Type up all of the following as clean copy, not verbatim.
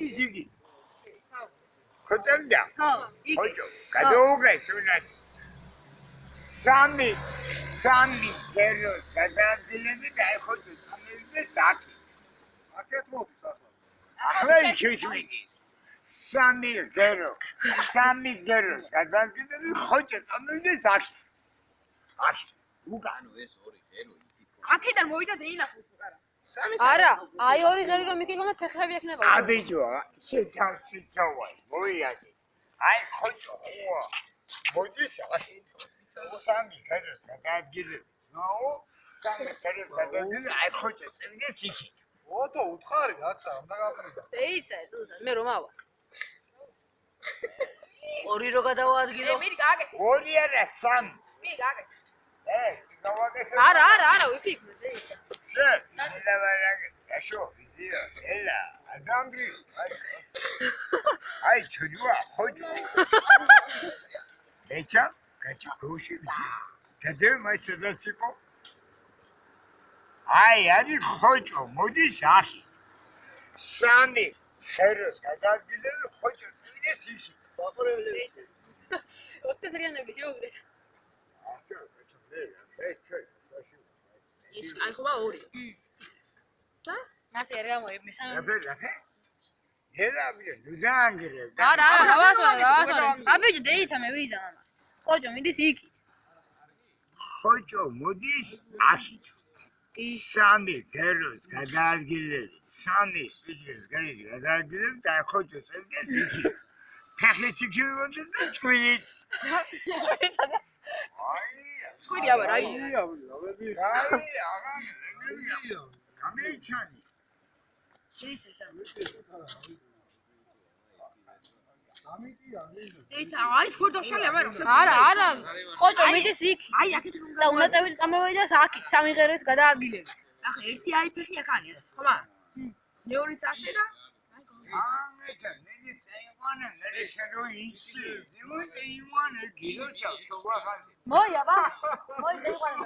ისიგი. ხოჭამდა? ხო, იგი. ხოჭო, გადაუგეცუნად. სამი გეროს გადაადგილები და აი ხოჭო წამევიდე ზაკი. აქეთ მოდის ახლა. ახლა შეშვიდი. სამი გეროს გადაადგილები ხოჭო წამევიდე ზაკი. აში, უკანო ეს ორი ღერო იქით. აქედან მოვიდა დეინა ხუთარა. არა, აი ორი ღერი რომ იქნება და ფეხები ექნება. აბიჯო, შეცავსიცავай, მოიაზე. აი ხოჭო, ხო. მოდის აში. სამი გეროს გადაადგილები. ნაო, სამი გეროს გადაადგილები აი ხოჭო წინდეს იქით. ოდო უთხარი რაცა, უნდა გაყრიდა. დეიცა, ზუსტად, მე რომ ავა. ორი რო გადავაადგილო. მე გააკეთე. ორი არა, სამი. მე გააკეთე. გავაკეთე. არა, ვიფიქრე დეიცა. შეიძლება გაშო, იზია, ელა, ადამბრი. აი, ჩუჯვა, ხოჭო. ეჩა, გაჩი გოში. გადე მასედაც იყო. აი, არის ხოჭო, მოდის ახი. სამი ხეროს გადაადგილები ხოჭო წინდეს იქით. დეიცა. 20 რიანები შეუგდეთ. ახლა კეთილია, ის აი ხობა ორი. და? მასე არ გამოებნე სამი. აბა, ელა, ნუდანგრე. არა, გავასვარე. აბიჯი დეიცა მე ვიზა მამას. ხოჭო მიდის იქი. ხოჭო მოდის ახით. სამი გეროს გადაადგილები, სამი სპიჩის გერი გადაადგილები და ხოჭო წინდეს იქით. ფეხის იქი მოდით და ჭკვინით. ცხვირი აბა რა ია. გამეჩანი. დეიცა, აი ფორდოშალი აბა რომ. არა, ხოჭო მიდის იქი. აი აქეთ რომ და უნდა წამოვიდა აქით სამი ღერის გადაადგილები. ახლა ერთი აი ფეხი აქანია, ხომა? მეორე წაშე და ამეთა, ნენი წაიყვანა, ნერე შენო ისი. იმოდი იმანე გილოჩა, თოვახან. მოია ბა. მოი დაიყვანა.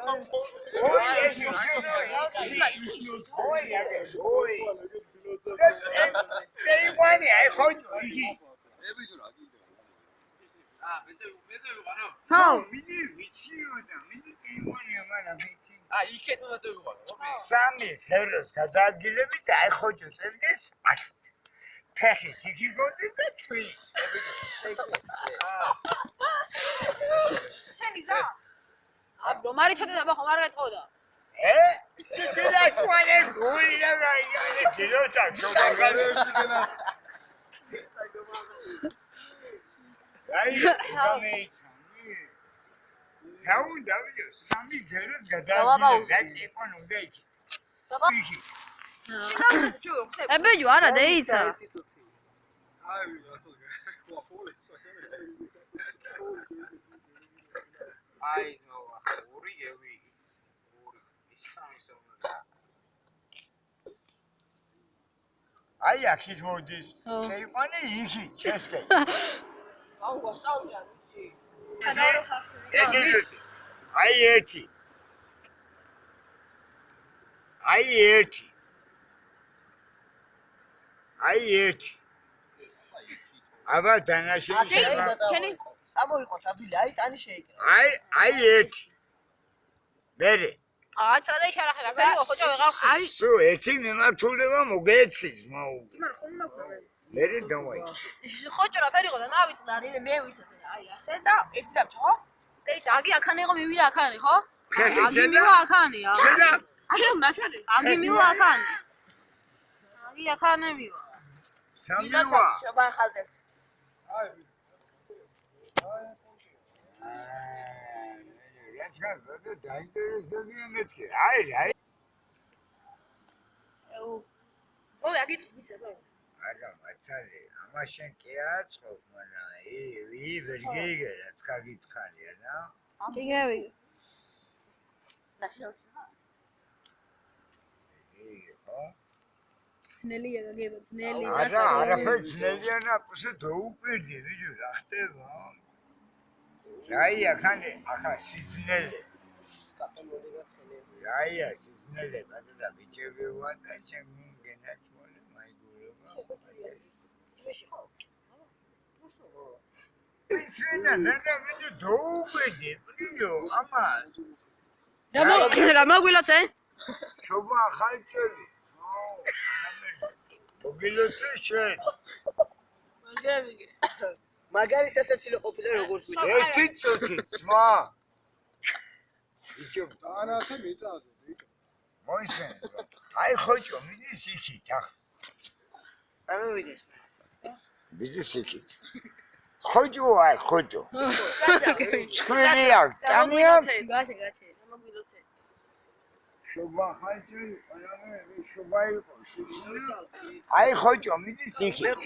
წაიყვანი, აი ხოჭო, იგი. მეწევი ვიყანო. ხო. მინი ვიციო და მინი წაიყვანი ამანა ვიცი. იქეთ უნდა წევი ვიყანო. სამი ჰეროს გადაადგილები და აი ხოჭო წენდეს აშ. ფეხის იქი გოდი და თვით. შენი ზა. რომ არ იცოდე აბა ხომ არ გეტყოდა. ცდილაშვანე გული და გაიგე გილოცა ჩოგარგანე. აი, გამეიცანი. გაუნდა ვიდეო სამი გეროს გადაადგილები, რაც იყო უნდა იქით. იქით. აბიჯო არა დეიცა. აი, რაცა ყაფოლე. აი ის მოვა. ორი ევიის. ორი. ის სამი სონა. აი, აქეთ მოდის. წაიყვანე იქი, ჩესკე. აუ გასწავლია ვიცი. აი ერთი. აბა დანაშენი ქენი ამოიყო ადვილი, აი ტანი შეიკრა. აი ერთი. მერე. აცრა შარახერა მე ხოჭო ვეღარ ხი. აი, სულ ერთი მიმართულება მოგეცის, მაუ. იმან ხომ ნახე. მერე დავაი. ხოჭო რა ფერი იყო და ნავიცდა. მე ვიცოდი, აი ასე და ერთი დამჭო, ხო? დეიცა აგი აქანი იყო მივიდა აქანი ხო? აგი შედა? მივა აქანია. შედა? აი რომ მაჩარი. აგი მივა აქანი. აგი აქანი მივა. სამივა. შობან ხალდეთ. აი. რაც გაგო დაინტერესებია მეთქი. აი. ой, აგი წვიცება. არა, მაცალე, ამაშენ კი აწყობ, მაგრამ ვერ გიგე რაც გაგიცხარია რა. გიგევი. ნახე. ხო? ძნელია გაგება, ძნელი. არაფერ ძნელია რა, პოსე დაუკვირდი, ვიჯო, რა ხდება? რაია, ხანე, ახლა სიძნელე. რაია, სიძნელე, პატარა ბიჭები ვარ და ჩემი გენაჩვოლე მაიგურება. ისენა და მე დაუკვირდი პრიო ამას რა მოგვილოცე? შობა ხალწელი მოგილოცე შენ მოგევიგე. მაგარი სასაცილო ყოფილა როგორც ვიდე. ერთი წუთი ძმა იჭო ანასე მიწაზე იქ. მოისმენ აი ხოჭო მიდის იქით ახ რა მივიდეს? მიდის იქით ხოჭო აი ხოჭო სკრინი აქ ტამია გაჩე. რა მოგვილოცე? შობა ხალწელი ყველანე შობა იყო აი ხოჭო მიდის იქით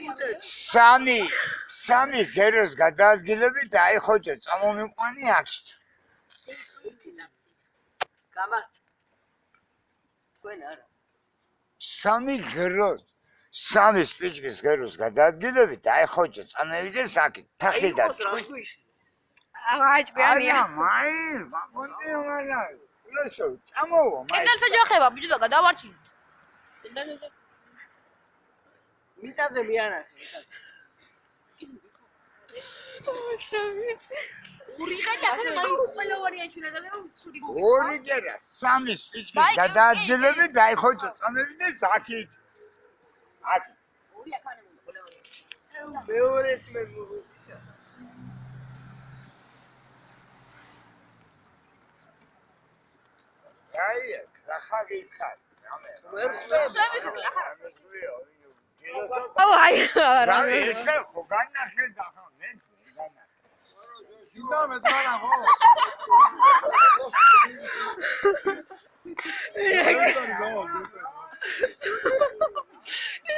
სამი გეროს გადაადგილებით აი ხოჭო წამომიყვანი აქეთ გამარ. თქვენ არა. სამი სპიჩკის გეროს გადაადგილებით აი ხოჭო წამევიდე საკით ფეხი და აიჭკვიანია. მაი ვაგონდი მარა ლოსო წამოვა მაი კენდელს ეჯახება ბიჭო და გადავარჩინოთ. კენდელს ეჯახება. მიწაზე მიანას. ურიღელი ახლა მაი ყველა ვარიანტი უნდა რომ ცუდი გუგე. ორი გერა სამი სპიჩკის გადაადგილებით აი ხოჭო წამევიდე საკით აქ ორი ახლა უნდა ყველა ვარიანტი. მეორეც მე მოვიდა. აი რახა გიხარ ვერ ხვდები. აი რა. რა ხო განახე და ხო მე განახე გინდა მეძანა ხო?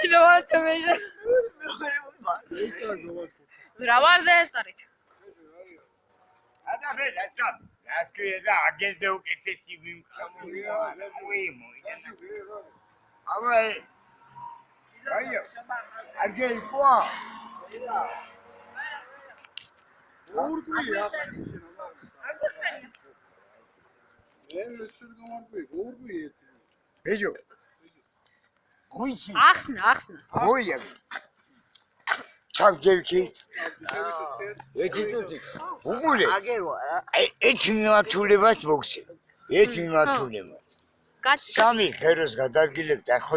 ino chomela. რა ვარდა ეს არის? ანახე და გასკია და აგენზე უკეთესი ვიმწამოია მოიდა აი არგე იქვა ორგუია მე შეიძლება გამარკვი ორგუი ერთი ბეჯო ხუისი ახსნა. მოია ჩაგჯერქი ერთი წუთი უგულე აგერვა რა. ერთი მიმართულებას მოგცე ერთი მიმართულებას კაცი სამი ღეროს გადადგილებ და ხო